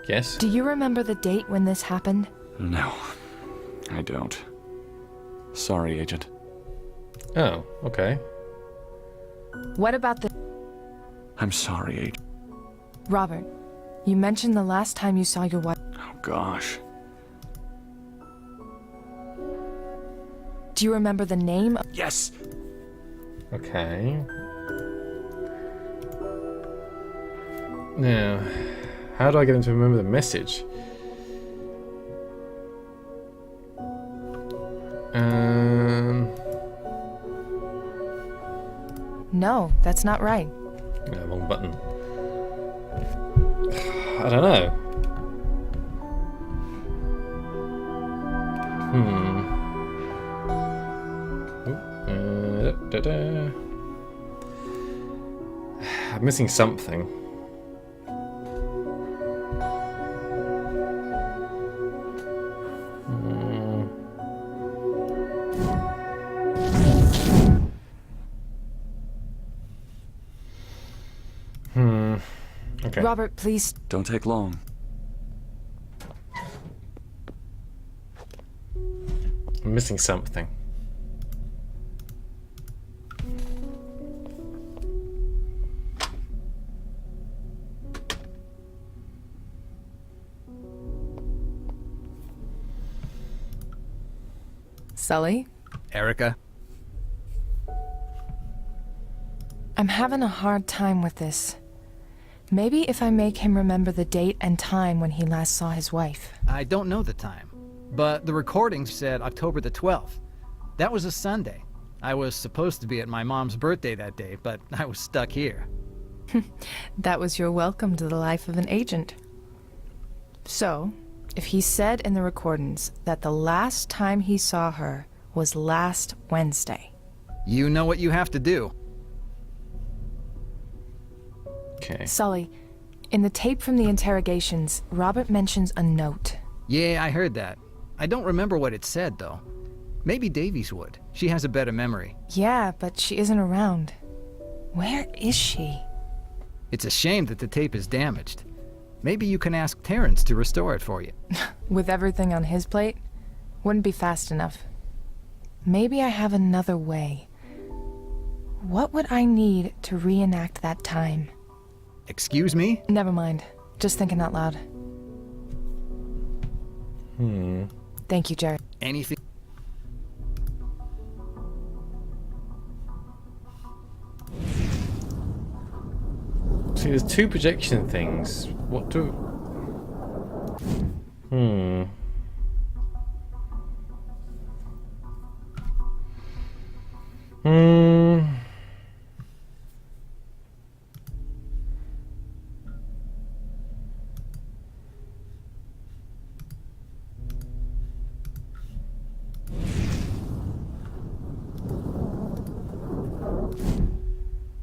Speaker 1: Yes.
Speaker 2: Do you remember the date when this happened?
Speaker 4: No, I don't. Sorry, Agent.
Speaker 1: Oh, okay.
Speaker 2: What about the...
Speaker 4: I'm sorry, Agent.
Speaker 2: Robert, you mentioned the last time you saw your wife.
Speaker 4: Oh gosh.
Speaker 2: Do you remember the name?
Speaker 4: Yes.
Speaker 1: Okay. Now, how do I get him to remember the message?
Speaker 2: No, that's not right.
Speaker 1: No, wrong button. I don't know. I'm missing something. Okay.
Speaker 2: Robert, please.
Speaker 4: Don't take long.
Speaker 1: I'm missing something.
Speaker 2: Sully?
Speaker 3: Erica?
Speaker 2: I'm having a hard time with this. Maybe if I make him remember the date and time when he last saw his wife.
Speaker 3: I don't know the time, but the recordings said October the 12th. That was a Sunday. I was supposed to be at my mom's birthday that day, but I was stuck here.
Speaker 2: That was your welcome to the life of an agent. So, if he said in the recordings that the last time he saw her was last Wednesday.
Speaker 3: You know what you have to do.
Speaker 1: Okay.
Speaker 2: Sully, in the tape from the interrogations, Robert mentions a note.
Speaker 3: Yeah, I heard that. I don't remember what it said, though. Maybe Davies would. She has a better memory.
Speaker 2: Yeah, but she isn't around. Where is she?
Speaker 3: It's a shame that the tape is damaged. Maybe you can ask Terrence to restore it for you.
Speaker 2: With everything on his plate? Wouldn't be fast enough. Maybe I have another way. What would I need to reenact that time?
Speaker 3: Excuse me?
Speaker 2: Never mind. Just thinking out loud. Thank you, Jerry.
Speaker 3: Anything?
Speaker 1: See, there's two projection things. What do...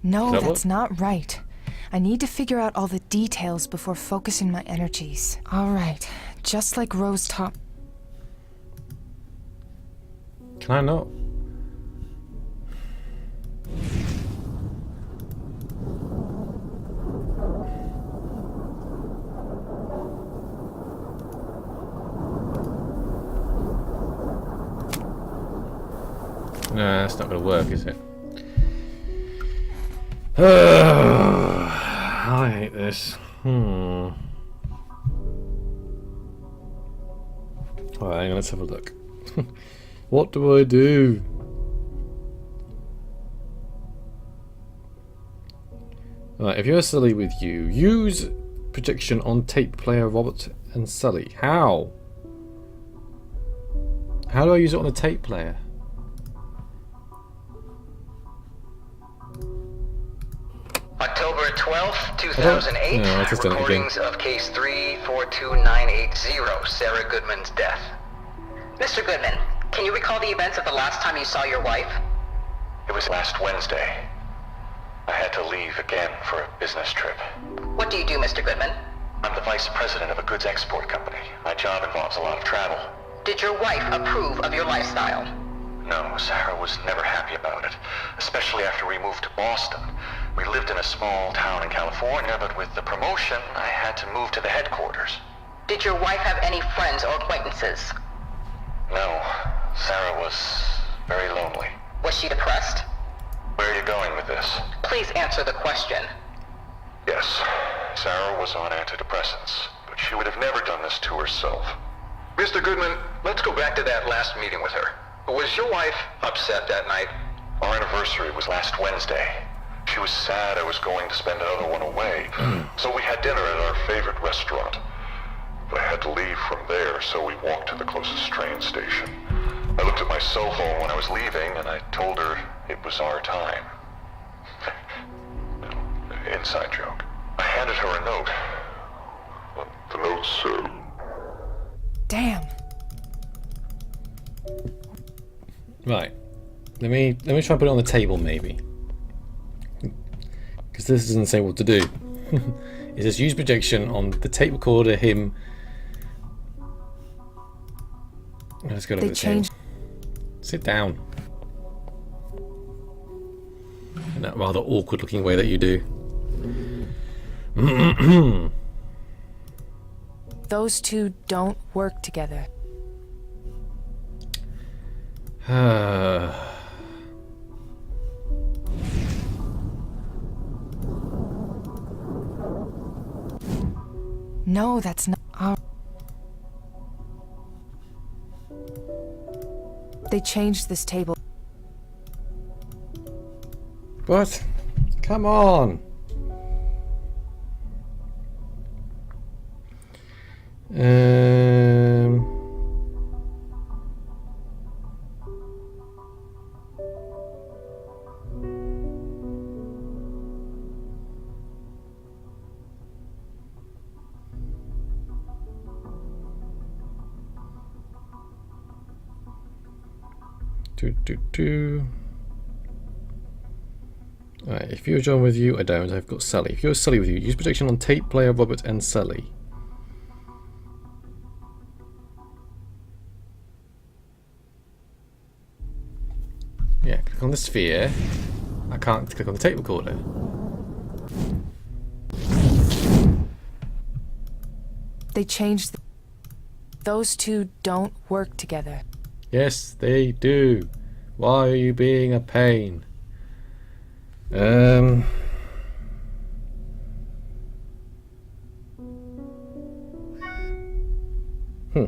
Speaker 2: No,
Speaker 1: Is that
Speaker 2: that's
Speaker 1: what-
Speaker 2: not right. I need to figure out all the details before focusing my energies. All right, just like Rose taught.
Speaker 1: Can I not? No, that's not going to work, is it? I hate this. Alright, hang on, let's have a look. What do I do? Alright, if you're Sully with you, use projection on tape player Robert and Sully. How? How do I use it on the tape player?
Speaker 7: October 12th, 2008.
Speaker 1: No, I just done it again.
Speaker 7: Recordings of case 342980, Sarah Goodman's death. Mr. Goodman, can you recall the events of the last time you saw your wife?
Speaker 6: It was last Wednesday. I had to leave again for a business trip.
Speaker 7: What do you do, Mr. Goodman?
Speaker 6: I'm the vice president of a goods export company. My job involves a lot of travel.
Speaker 7: Did your wife approve of your lifestyle?
Speaker 6: No, Sarah was never happy about it, especially after we moved to Boston. We lived in a small town in California, but with the promotion, I had to move to the headquarters.
Speaker 7: Did your wife have any friends or acquaintances?
Speaker 6: No, Sarah was very lonely.
Speaker 7: Was she depressed?
Speaker 6: Where are you going with this?
Speaker 7: Please answer the question.
Speaker 6: Yes, Sarah was on antidepressants, but she would have never done this to herself. Mr. Goodman, let's go back to that last meeting with her. Was your wife upset that night? Our anniversary was last Wednesday. She was sad I was going to spend another one away, so we had dinner at our favorite restaurant. But I had to leave from there, so we walked to the closest train station. I looked at my cell phone when I was leaving, and I told her it was our time. Inside joke. I handed her a note. The note said...
Speaker 2: Damn.
Speaker 1: Right. Let me try and put it on the table, maybe. Because this doesn't say what to do. It says use projection on the tape recorder, him... Let's go to
Speaker 2: They
Speaker 1: the table.
Speaker 2: changed.
Speaker 1: Sit down. In that rather awkward looking way that you do.
Speaker 2: Those two don't work together. No, that's not. They changed this table.
Speaker 1: What? Come on. Alright, if you're John with you, I don't. I've got Sully. If you're Sully with you, use protection on tape player Robert and Sully. Yeah, click on the sphere. I can't click on the tape recorder.
Speaker 2: They changed. Those two don't work together.
Speaker 1: Yes, they do. Why are you being a pain? Um. Hmm.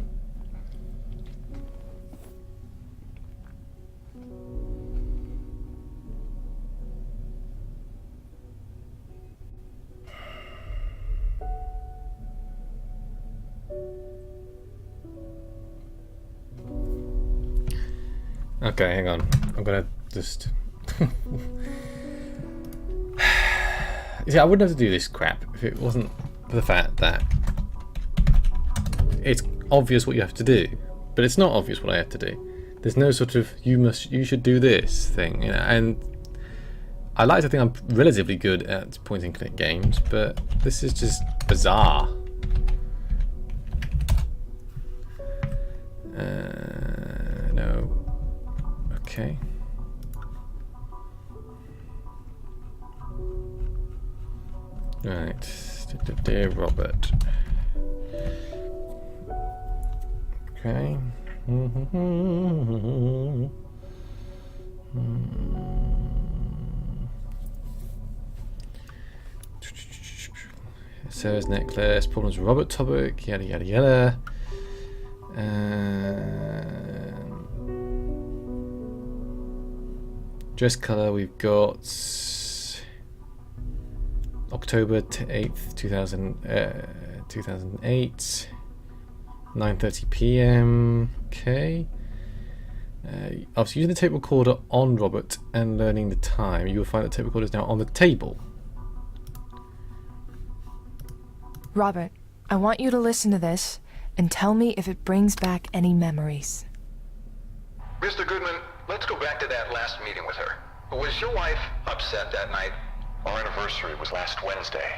Speaker 1: Okay, hang on. I'm gonna just. See, I wouldn't have to do this crap if it wasn't for the fact that it's obvious what you have to do, but it's not obvious what I have to do. There's no sort of you should do this thing, you know. And I like to think I'm relatively good at point-and-click games, but this is just bizarre. No. Okay. Right. Dear Robert. Okay. Sarah's necklace, problems with Robert topic, yada yada yada. Dress colour, we've got October 8th, 2008, 9:30 p.m. Okay. After using the tape recorder on Robert and learning the time, you will find that tape recorder is now on the table.
Speaker 2: Robert, I want you to listen to this and tell me if it brings back any memories.
Speaker 6: Mr. Goodman, let's go back to that last meeting with her. Was your wife upset that night? Our anniversary was last Wednesday.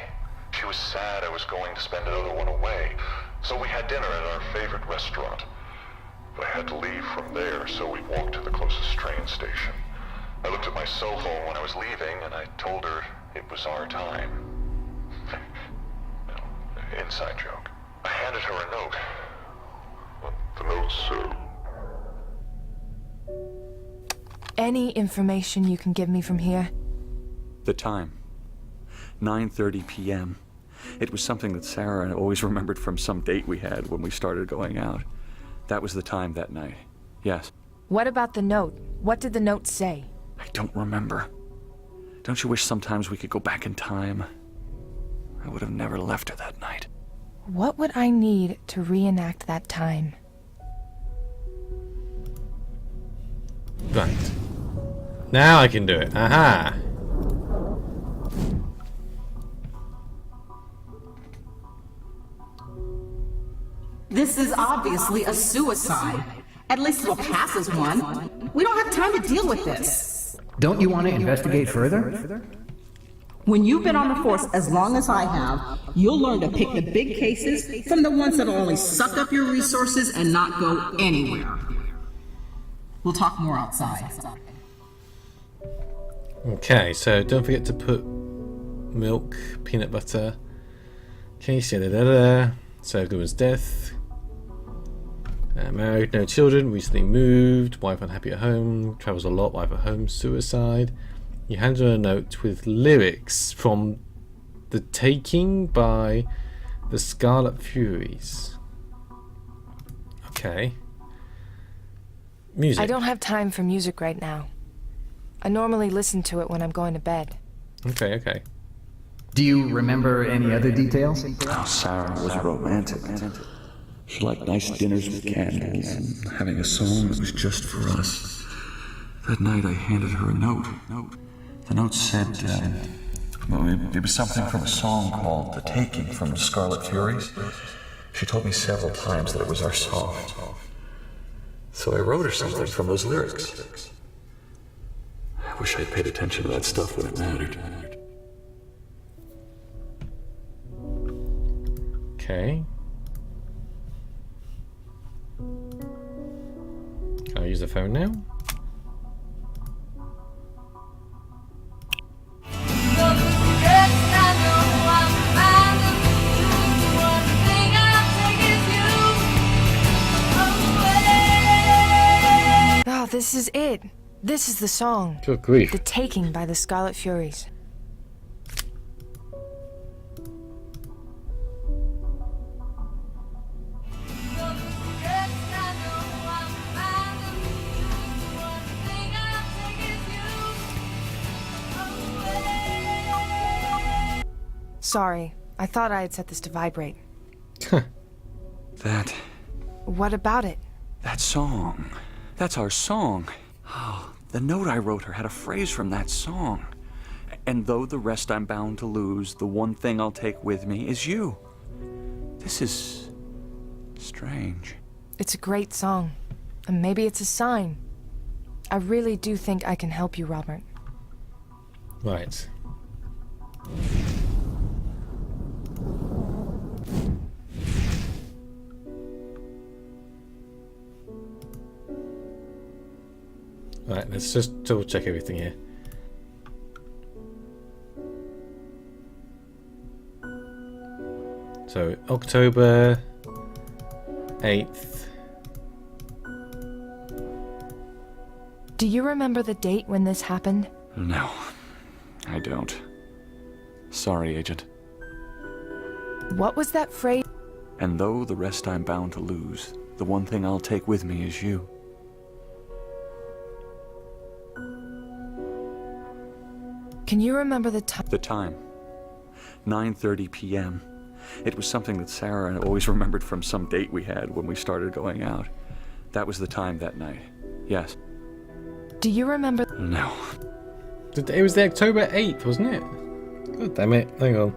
Speaker 6: She was sad I was going to spend another one away, so we had dinner at our favorite restaurant. But I had to leave from there, so we walked to the closest train station. I looked at my cell phone when I was leaving, and I told her it was our time. No, inside joke. I handed her a note. What the note said.
Speaker 2: Any information you can give me from here?
Speaker 4: The time. 9:30 p.m. It was something that Sarah always remembered from some date we had when we started going out. That was the time that night. Yes.
Speaker 2: What about the note? What did the note say?
Speaker 4: I don't remember. Don't you wish sometimes we could go back in time? I would have never left her that night.
Speaker 2: What would I need to reenact that time?
Speaker 1: Right. Now I can do it. Aha!
Speaker 9: This is obviously a suicide. At least it'll pass as one. We don't have time to deal with this.
Speaker 3: Don't you want to investigate further?
Speaker 9: When you've been on the force as long as I have, you'll learn to pick the big cases from the ones that'll only suck up your resources and not go anywhere. We'll talk more outside.
Speaker 1: Okay, so don't forget to put milk, peanut butter, Casey, So Goodman's death. Married, no children, recently moved, wife unhappy at home, travels a lot, wife at home, suicide. You hand her a note with lyrics from The Taking by the Scarlet Furies. Okay. Music.
Speaker 2: I don't have time for music right now. I normally listen to it when I'm going to bed.
Speaker 1: Okay, okay.
Speaker 3: Do you remember any other details?
Speaker 4: Oh, Sarah was romantic. She liked nice dinners with candles and having a song that was just for us. That night I handed her a note. The note said, it was something from a song called The Taking from the Scarlet Furies. She told me several times that it was our song. So I wrote her something from those lyrics. I wish I'd paid attention to that stuff when it mattered.
Speaker 1: Okay. Can I use the phone now?
Speaker 2: Oh, this is it. This is the song.
Speaker 1: Good grief.
Speaker 2: The Taking by the Scarlet Furies. Sorry, I thought I had set this to vibrate.
Speaker 4: That
Speaker 2: What about it?
Speaker 4: song. That's our song. Oh, the note I wrote her had a phrase from that song. And though the rest I'm bound to lose, the one thing I'll take with me is you. This is strange.
Speaker 2: It's a great song. And maybe it's a sign. I really do think I can help you, Robert.
Speaker 1: Right. Right, let's just double check everything here. So, October 8th.
Speaker 2: Do you remember the date when this happened?
Speaker 4: No, I don't. Sorry, Agent.
Speaker 2: What was that phrase?
Speaker 4: And though the rest I'm bound to lose, the one thing I'll take with me is you.
Speaker 2: Can you remember the time?
Speaker 4: The time. 9:30 p.m. It was something that Sarah always remembered from some date we had when we started going out. That was the time that night. Yes.
Speaker 2: Do you remember?
Speaker 4: No.
Speaker 1: It was the October 8th, wasn't it? God damn it. Hang on.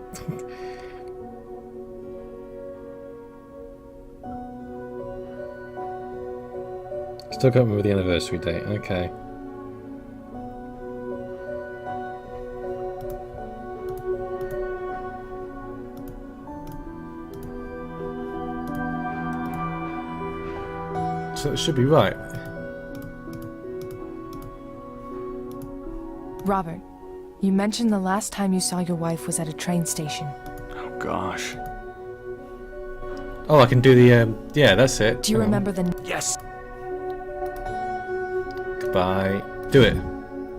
Speaker 1: Still can't remember the anniversary date. Okay. So it should be right.
Speaker 2: Robert, you mentioned the last time you saw your wife was at a train station.
Speaker 4: Oh, gosh.
Speaker 1: Oh, I can do the, yeah, that's it.
Speaker 2: Do you
Speaker 1: Hang on.
Speaker 2: remember the...
Speaker 4: Yes!
Speaker 1: Goodbye. Do it.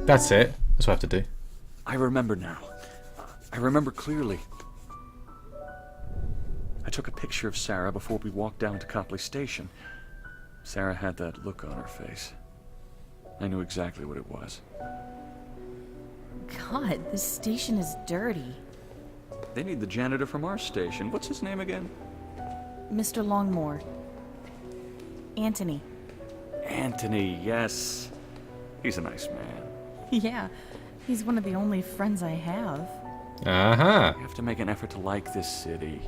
Speaker 1: That's it. That's what I have to do.
Speaker 4: I remember now. I remember clearly. I took a picture of Sarah before we walked down to Copley Station. Sarah had that look on her face. I knew exactly what it was.
Speaker 10: God, this station is dirty.
Speaker 4: They need the janitor from our station. What's his name again?
Speaker 10: Mr. Longmore. Anthony.
Speaker 4: Anthony, yes. He's a nice man.
Speaker 10: Yeah, he's one of the only friends I have.
Speaker 1: Aha.
Speaker 4: You have to make an effort to like this city.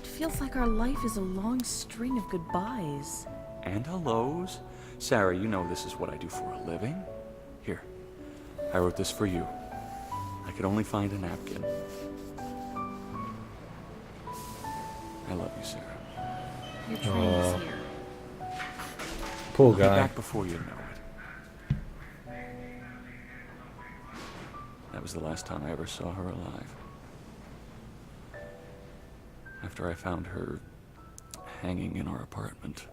Speaker 10: It feels like our life is a long string of goodbyes.
Speaker 4: And hellos. Sarah, you know this is what I do for a living. Here, I wrote this for you. I could only find a napkin. I love you, Sarah.
Speaker 10: Your train is here.
Speaker 1: Poor
Speaker 4: I'll be
Speaker 1: guy.
Speaker 4: back before you know it. That was the last time I ever saw her alive. After I found her hanging in our apartment.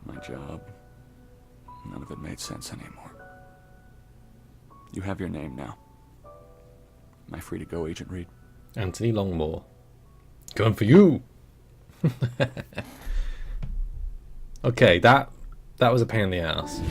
Speaker 4: My job, none of it made sense anymore. You have your name now. Am I free to go, Agent Reed?
Speaker 1: Anthony Longmore. Going for you. Okay, that was a pain in the ass.